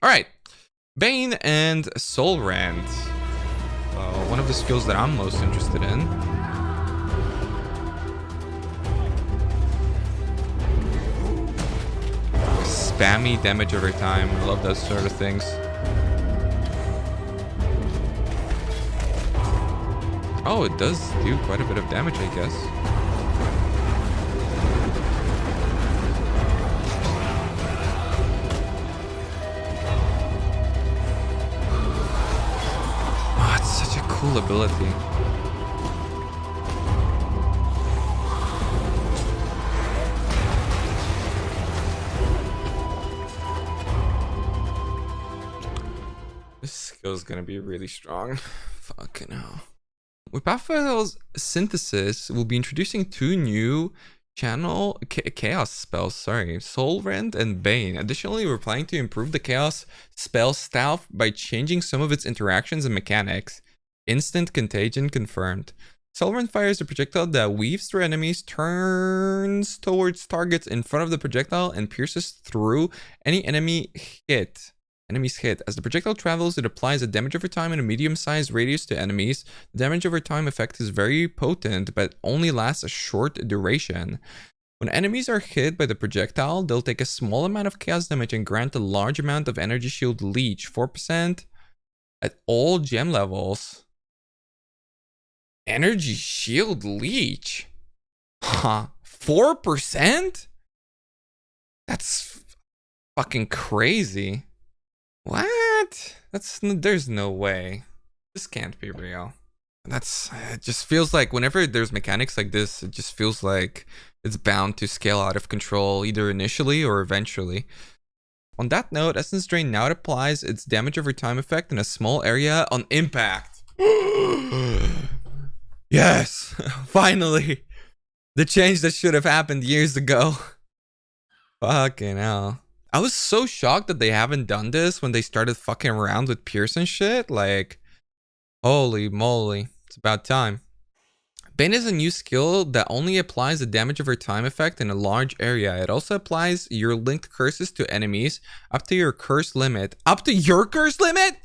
All right, Bane and Soulrend. One of the skills that I'm most interested in. Spammy damage over time. I love those sort of things. Oh, it does do quite a bit of damage, I guess. Oh, it's such a cool ability. This skill is gonna be really strong. Fucking hell. With Path of Exile's synthesis, we'll be introducing two new channel chaos spells, Soulrend and Bane. Additionally, we're planning to improve the chaos spell style by changing some of its interactions and mechanics. Instant contagion confirmed. Soulrend fires a projectile that weaves through enemies, turns towards targets in front of the projectile, and pierces through any enemy's hit. As the projectile travels, it applies a damage over time in a medium-sized radius to enemies. The damage over time effect is very potent, but only lasts a short duration. When enemies are hit by the projectile, they'll take a small amount of chaos damage and grant a large amount of energy shield leech, 4% at all gem levels. Energy shield leech? Huh? 4%? That's fucking crazy. What? There's no way. This can't be real. It just feels like whenever there's mechanics like this, it just feels like it's bound to scale out of control, either initially or eventually. On that note, Essence Drain now applies its damage over time effect in a small area on impact. Yes, finally. The change that should have happened years ago. Fucking hell. I was so shocked that they haven't done this when they started fucking around with Pierce and shit. Like, holy moly. It's about time. Bane is a new skill that only applies the damage over time effect in a large area. It also applies your linked curses to enemies up to your curse limit. Up to your curse limit?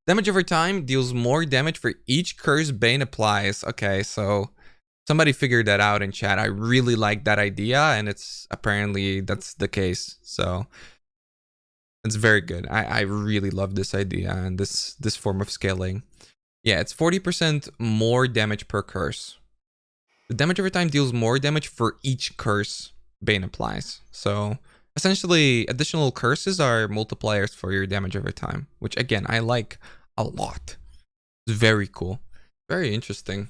Damage over time deals more damage for each curse Bane applies. Okay, so somebody figured that out in chat. I really like that idea, and it's apparently that's the case. So it's very good. I really love this idea and this form of scaling. Yeah, it's 40% more damage per curse. The damage over time deals more damage for each curse Bane applies. So essentially, additional curses are multipliers for your damage over time, which again, I like a lot. It's very cool. Very interesting.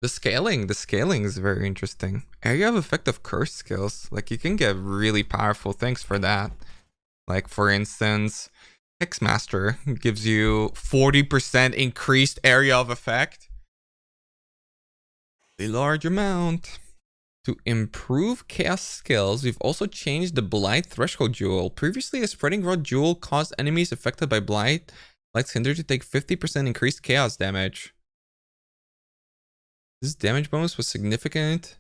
The scaling is very interesting. Area of effect of curse skills. Like, you can get really powerful things for that. Like, for instance, Hexmaster gives you 40% increased area of effect. A large amount. To improve chaos skills, we've also changed the Blight Threshold Jewel. Previously, a Spreading Rod Jewel caused enemies affected by Blight, like Cinder, to take 50% increased chaos damage. This damage bonus was significant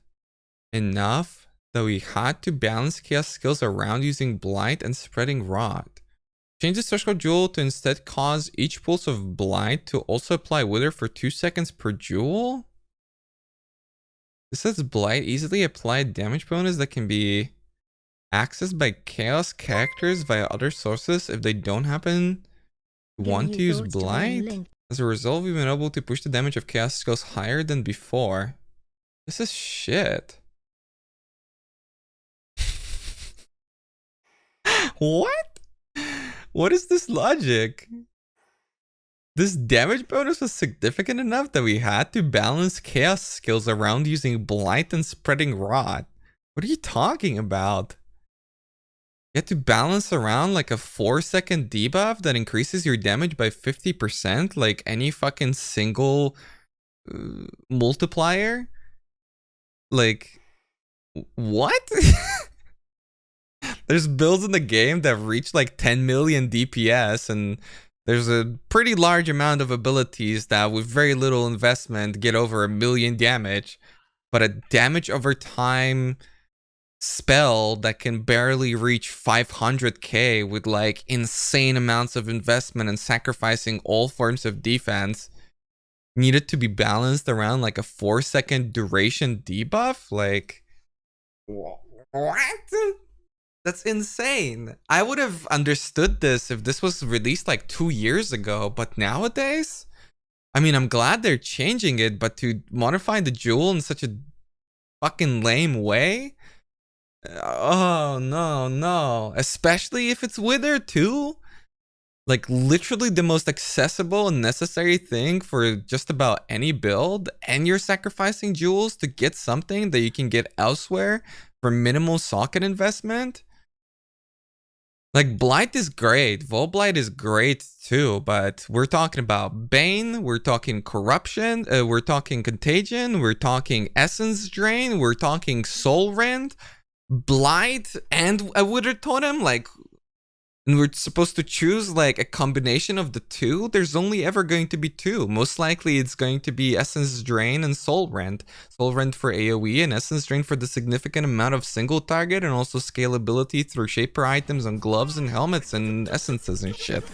enough that we had to balance chaos skills around using Blight and Spreading Rod. Change the Threshold Jewel to instead cause each pulse of Blight to also apply Wither for 2 seconds per jewel. This lets Blight easily apply damage bonus that can be accessed by chaos characters via other sources if they don't happen to want to use Blight. As a result, we've been able to push the damage of chaos skills higher than before. This is shit. What? What is this logic? This damage bonus was significant enough that we had to balance chaos skills around using Blight and Spreading Rod. What are you talking about? You had to balance around like a 4-second debuff that increases your damage by 50%, like any fucking single multiplier? Like, what? There's builds in the game that reach like 10 million DPS, and there's a pretty large amount of abilities that with very little investment get over 1 million damage, but a damage over time spell that can barely reach 500k with like insane amounts of investment and sacrificing all forms of defense needed to be balanced around like a 4-second duration debuff? Like, what? That's insane. I would have understood this if this was released like 2 years ago, but nowadays, I mean, I'm glad they're changing it, but to modify the jewel in such a fucking lame way? Oh, no. Especially if it's Wither too. Like, literally the most accessible and necessary thing for just about any build, and you're sacrificing jewels to get something that you can get elsewhere for minimal socket investment? Like, Blight is great, Volblight is great too, but we're talking about Bane, we're talking Corruption, we're talking Contagion, we're talking Essence Drain, we're talking Soulrend, Blight, and a Wither Totem? Like, and we're supposed to choose like a combination of the two? There's only ever going to be two. Most likely it's going to be Essence Drain and Soulrend. Soulrend for AoE and Essence Drain for the significant amount of single target and also scalability through shaper items and gloves and helmets and essences and shit.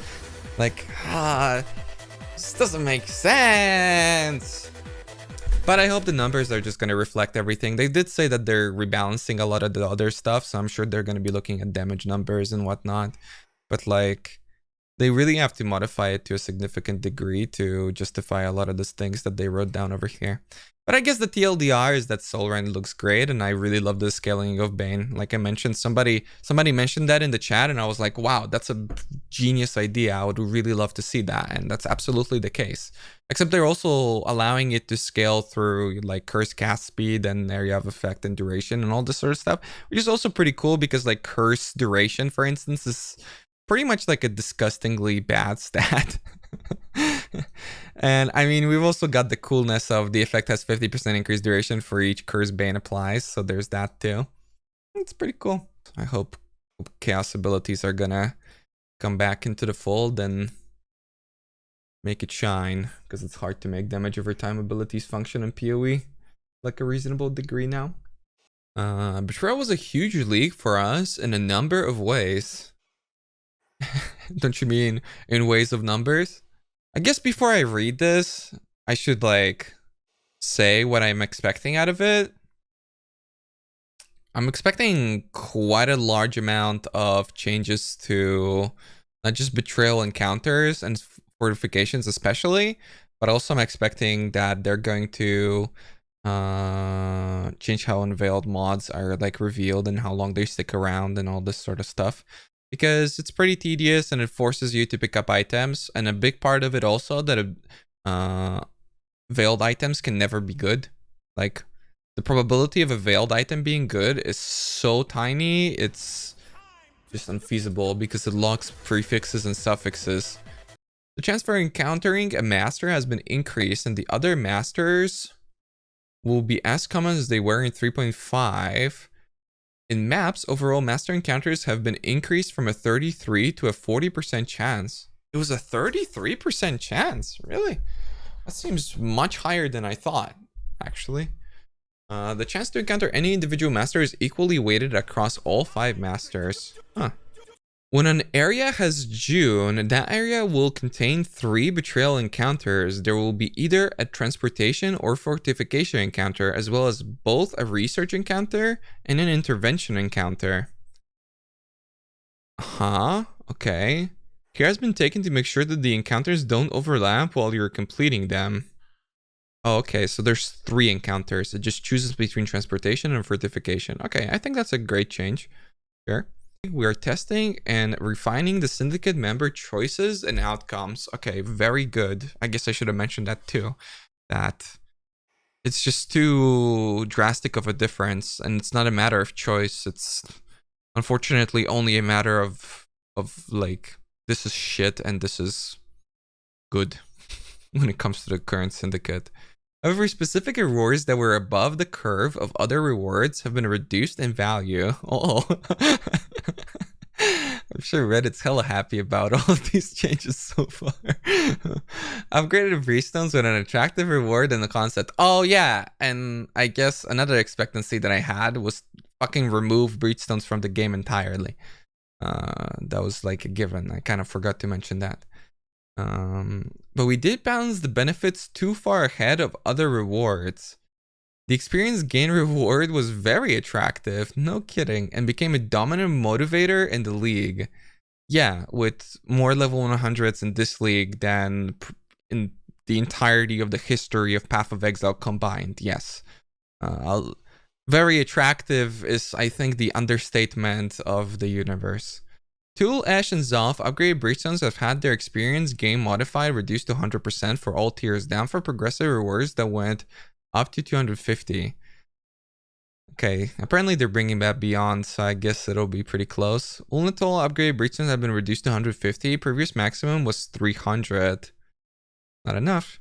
Like, this doesn't make sense. But I hope the numbers are just going to reflect everything. They did say that they're rebalancing a lot of the other stuff, so I'm sure they're going to be looking at damage numbers and whatnot. But like, they really have to modify it to a significant degree to justify a lot of those things that they wrote down over here. But I guess the TLDR is that Soulrend looks great, and I really love the scaling of Bane. Like I mentioned, somebody mentioned that in the chat, and I was like, wow, that's a genius idea. I would really love to see that, and that's absolutely the case. Except they're also allowing it to scale through like curse cast speed and area of effect and duration and all this sort of stuff, which is also pretty cool because like curse duration, for instance, is pretty much like a disgustingly bad stat. And I mean, we've also got the coolness of the effect has 50% increased duration for each curse Bane applies, so there's that too. It's pretty cool. I hope chaos abilities are gonna come back into the fold and make it shine, because it's hard to make damage over time abilities function in PoE like a reasonable degree now. Betrayal was a huge leak for us in a number of ways. Don't you mean in ways of numbers? I guess before I read this, I should like say what I'm expecting out of it. I'm expecting quite a large amount of changes to not just Betrayal encounters and fortifications especially, but also I'm expecting that they're going to change how unveiled mods are like revealed and how long they stick around and all this sort of stuff, because it's pretty tedious and it forces you to pick up items. And a big part of it also that veiled items can never be good. Like, the probability of a veiled item being good is so tiny, it's just unfeasible because it locks prefixes and suffixes. The chance for encountering a master has been increased, and the other masters will be as common as they were in 3.5. In maps, overall master encounters have been increased from a 33 to a 40% chance. It was a 33% chance? Really? That seems much higher than I thought, actually. The chance to encounter any individual master is equally weighted across all 5 masters. Huh. When an area has June, that area will contain 3 Betrayal encounters. There will be either a transportation or fortification encounter, as well as both a research encounter and an intervention encounter. Huh? Okay. Care has been taken to make sure that the encounters don't overlap while you're completing them. Oh, okay, so there's 3 encounters. It just chooses between transportation and fortification. Okay, I think that's a great change. Sure. We are testing and refining the syndicate member choices and outcomes. Okay, very good. I guess I should have mentioned that too. That it's just too drastic of a difference, and it's not a matter of choice. It's unfortunately only a matter of like, this is shit and this is good when it comes to the current syndicate. However, specific rewards that were above the curve of other rewards have been reduced in value. Oh. I'm sure Reddit's hella happy about all of these changes so far. Upgraded Freestones with an attractive reward and the concept. Oh yeah, and I guess another expectancy that I had was fucking remove breachstones from the game entirely. That was like a given. I kind of forgot to mention that. But we did balance the benefits too far ahead of other rewards. The experience gain reward was very attractive, no kidding, and became a dominant motivator in the league. Yeah, with more level 100s in this league than in the entirety of the history of Path of Exile combined. Yes. Very attractive is, I think, the understatement of the universe. Tool, Ash, and Zolf upgraded breachstones have had their experience gain modified reduced to 100% for all tiers, down for progressive rewards that went up to 250. Okay, apparently they're bringing that beyond, so I guess it'll be pretty close. Ulnatol upgraded breachstones have been reduced to 150. Previous maximum was 300. Not enough.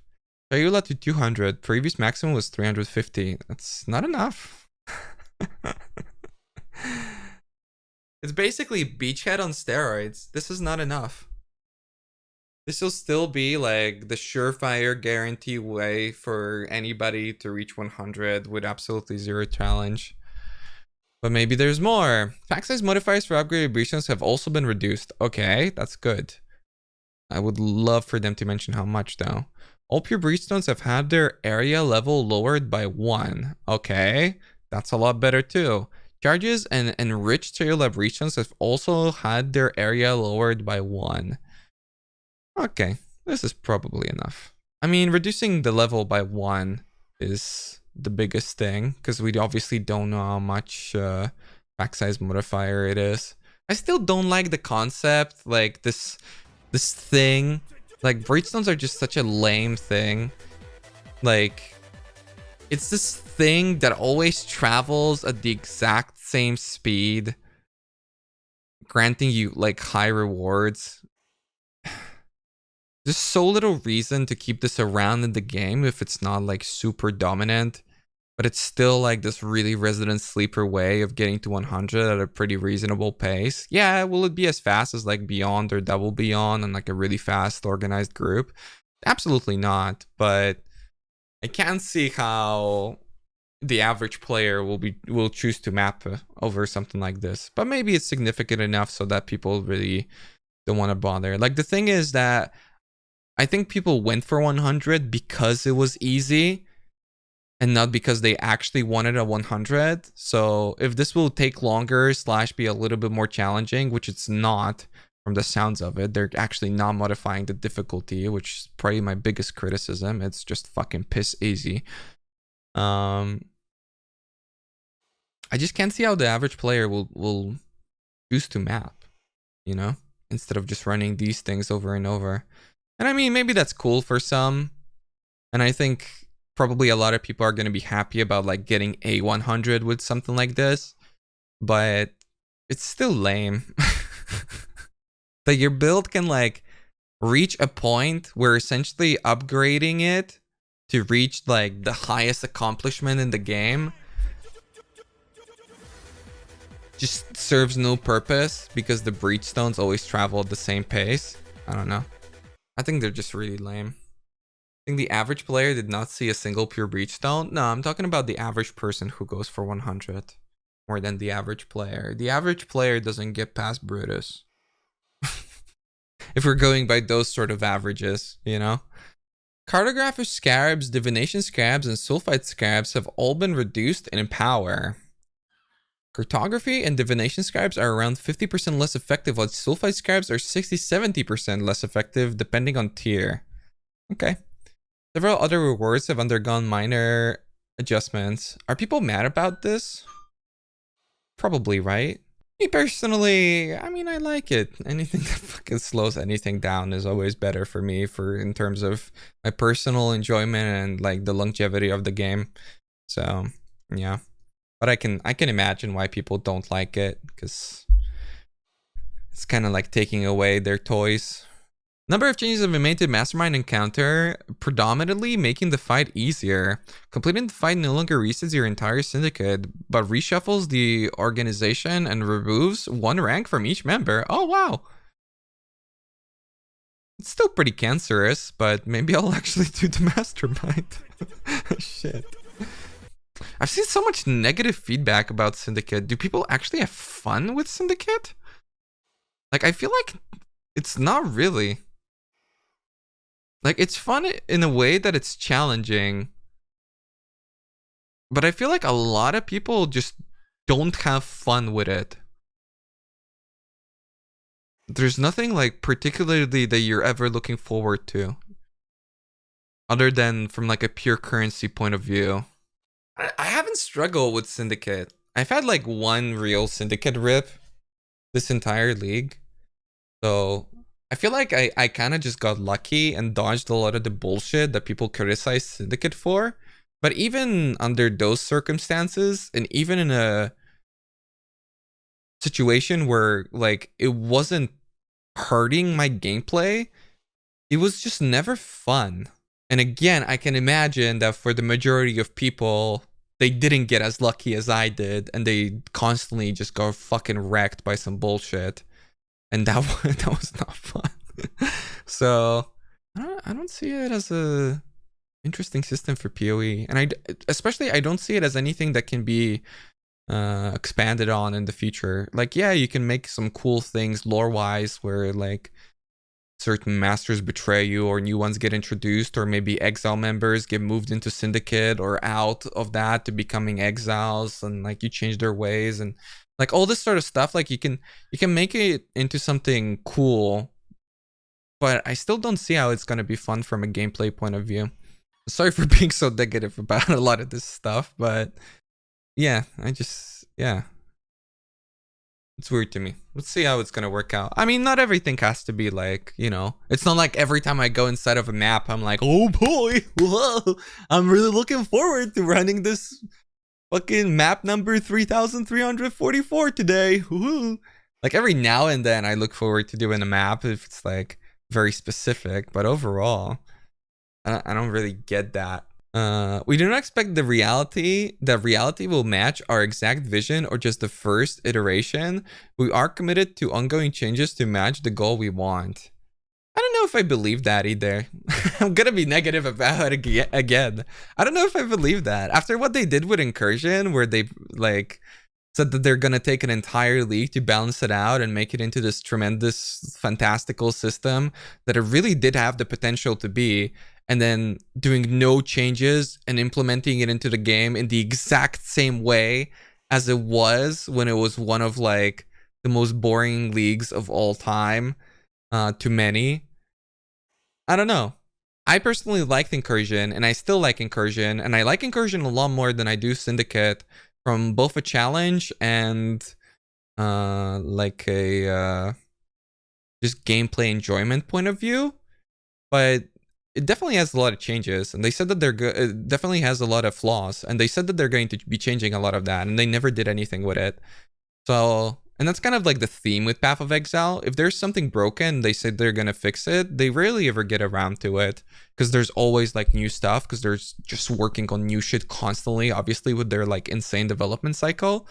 Shayula to 200. Previous maximum was 350. That's not enough. It's basically Beachhead on steroids. This is not enough. This will still be like the surefire guarantee way for anybody to reach 100 with absolutely zero challenge. But maybe there's more. Pack size modifiers for upgraded breachstones have also been reduced. Okay, that's good. I would love for them to mention how much though. All pure breachstones have had their area level lowered by 1. Okay, that's a lot better too. Charges and enriched Shayula breachstones have also had their area lowered by 1. Okay, this is probably enough. I mean, reducing the level by 1 is the biggest thing, because we obviously don't know how much pack size modifier it is. I still don't like the concept, like this thing. Like, breachstones are just such a lame thing. Like, it's this thing that always travels at the exact same speed, granting you like high rewards. There's so little reason to keep this around in the game if it's not like super dominant, but it's still like this really resident sleeper way of getting to 100 at a pretty reasonable pace. Yeah, will it be as fast as like Beyond or Double Beyond and like a really fast organized group? Absolutely not, but I can't see how the average player will choose to map over something like this. But maybe it's significant enough so that people really don't want to bother. Like, the thing is that I think people went for 100 because it was easy and not because they actually wanted a 100. So if this will take longer / be a little bit more challenging, which it's not from the sounds of it, they're actually not modifying the difficulty, which is probably my biggest criticism. It's just fucking piss easy. I just can't see how the average player will choose to map, you know, instead of just running these things over and over. And I mean, maybe that's cool for some. And I think probably a lot of people are going to be happy about like getting a 100 with something like this. But it's still lame. That your build can like reach a point where essentially upgrading it to reach like the highest accomplishment in the game just serves no purpose because the breachstones always travel at the same pace. I don't know. I think they're just really lame. I think the average player did not see a single pure breachstone. No, I'm talking about the average person who goes for 100 more than the average player. The average player doesn't get past Brutus. If we're going by those sort of averages, you know? Cartographer scarabs, divination scarabs, and sulfite scarabs have all been reduced in power. Cartography and divination scarabs are around 50% less effective, while sulfite scarabs are 60-70% less effective depending on tier. Okay. Several other rewards have undergone minor adjustments. Are people mad about this? Probably, right? Me personally, I mean, I like it. Anything that fucking slows anything down is always better for me in terms of my personal enjoyment and like the longevity of the game. So, yeah. But I can imagine why people don't like it, because it's kind of like taking away their toys. Number of changes have been made to Mastermind Encounter, predominantly making the fight easier. Completing the fight no longer resets your entire syndicate, but reshuffles the organization and removes 1 rank from each member. Oh, wow. It's still pretty cancerous, but maybe I'll actually do the Mastermind. Shit. I've seen so much negative feedback about Syndicate. Do people actually have fun with Syndicate? Like, I feel like it's not really. Like, it's fun in a way that it's challenging. But I feel like a lot of people just don't have fun with it. There's nothing like particularly that you're ever looking forward to. Other than from like a pure currency point of view. I haven't struggled with Syndicate. I've had like one real Syndicate rip this entire league. So I feel like I kind of just got lucky and dodged a lot of the bullshit that people criticize Syndicate for. But even under those circumstances, and even in a situation where like it wasn't hurting my gameplay, it was just never fun. And again, I can imagine that for the majority of people, they didn't get as lucky as I did, and they constantly just got fucking wrecked by some bullshit. And that was not fun. So I don't see it as a interesting system for PoE, and I don't see it as anything that can be expanded on in the future. Like, yeah, you can make some cool things lore wise, where like certain masters betray you, or new ones get introduced, or maybe exile members get moved into Syndicate or out of that to becoming exiles, and like you change their ways and like all this sort of stuff. Like you can make it into something cool, but I still don't see how it's going to be fun from a gameplay point of view. Sorry for being so negative about a lot of this stuff, but yeah, yeah. It's weird to me. Let's see how it's gonna work out. I mean, not everything has to be like, you know, it's not like every time I go inside of a map, I'm like, oh boy, whoa, I'm really looking forward to running this fucking map number 3344 today. Woo-hoo. Like every now and then I look forward to doing a map if it's like very specific, but overall, I don't really get that. We do not expect that reality will match our exact vision or just the first iteration. We are committed to ongoing changes to match the goal we want. I don't know if I believe that either. I'm gonna be negative about it again. I don't know if I believe that. After what they did with Incursion, where they like said that they're gonna take an entire league to balance it out and make it into this tremendous, fantastical system that it really did have the potential to be, and then doing no changes and implementing it into the game in the exact same way as it was when it was one of like the most boring leagues of all time to many. I don't know. I personally liked Incursion, and I still like Incursion, and I like Incursion a lot more than I do Syndicate from both a challenge and like a just gameplay enjoyment point of view. But it definitely has a lot of changes, and they said that it definitely has a lot of flaws, and they said that they're going to be changing a lot of that, and they never did anything with it. So, and that's kind of like the theme with Path of Exile. If there's something broken, they said they're gonna fix it, they rarely ever get around to it, because there's always like new stuff, because they're just working on new shit constantly, obviously with their like insane development cycle.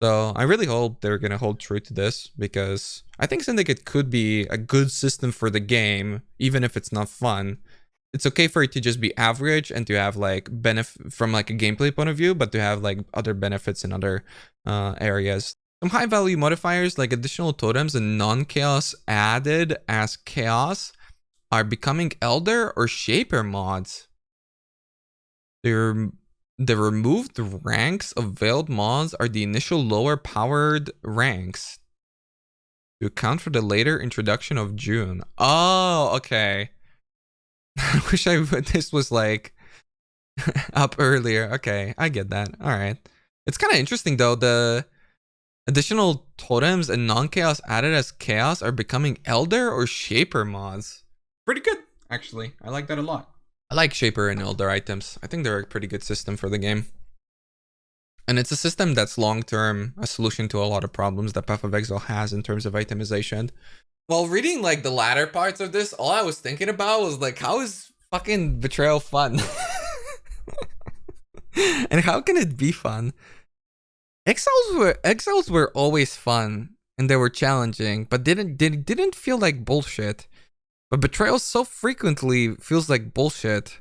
So I really hope they're gonna hold true to this, because I think Syndicate could be a good system for the game, even if it's not fun. It's okay for it to just be average and to have like benefit from like a gameplay point of view, but to have like other benefits in other areas. Some high value modifiers like additional totems and non-chaos added as chaos are becoming Elder or Shaper mods. The removed ranks of Veiled mods are the initial lower powered ranks to account for the later introduction of June. Oh, okay. I wish this was like up earlier. Okay, I get that. All right. It's kind of interesting though. The additional totems and non-chaos added as chaos are becoming Elder or Shaper mods. Pretty good, actually. I like that a lot. I like Shaper and Elder items. I think they're a pretty good system for the game. And it's a system that's long-term a solution to a lot of problems that Path of Exile has in terms of itemization. While reading like the latter parts of this, all I was thinking about was like, how is fucking Betrayal fun? And how can it be fun? Exiles were always fun, and they were challenging, but didn't feel like bullshit. But Betrayal so frequently feels like bullshit.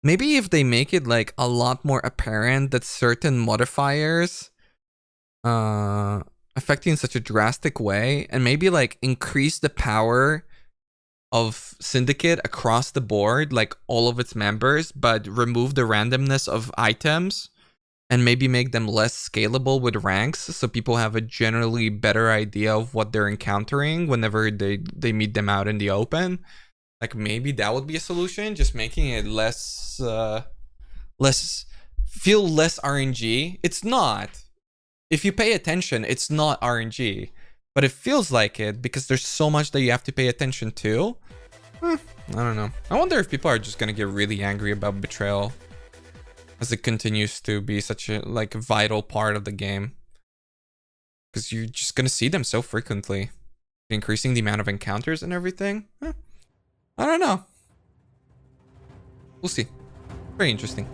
Maybe if they make it like a lot more apparent that certain modifiers affect you in such a drastic way, and maybe like increase the power of Syndicate across the board, like all of its members, but remove the randomness of items and maybe make them less scalable with ranks, so people have a generally better idea of what they're encountering whenever they meet them out in the open. Like maybe that would be a solution, just making it less feel less RNG. It's not. If you pay attention, it's not RNG, but it feels like it because there's so much that you have to pay attention to. I don't know. I wonder if people are just gonna get really angry about Betrayal as it continues to be such a like vital part of the game, because you're just gonna see them so frequently, increasing the amount of encounters and everything. I don't know. We'll see. Very interesting.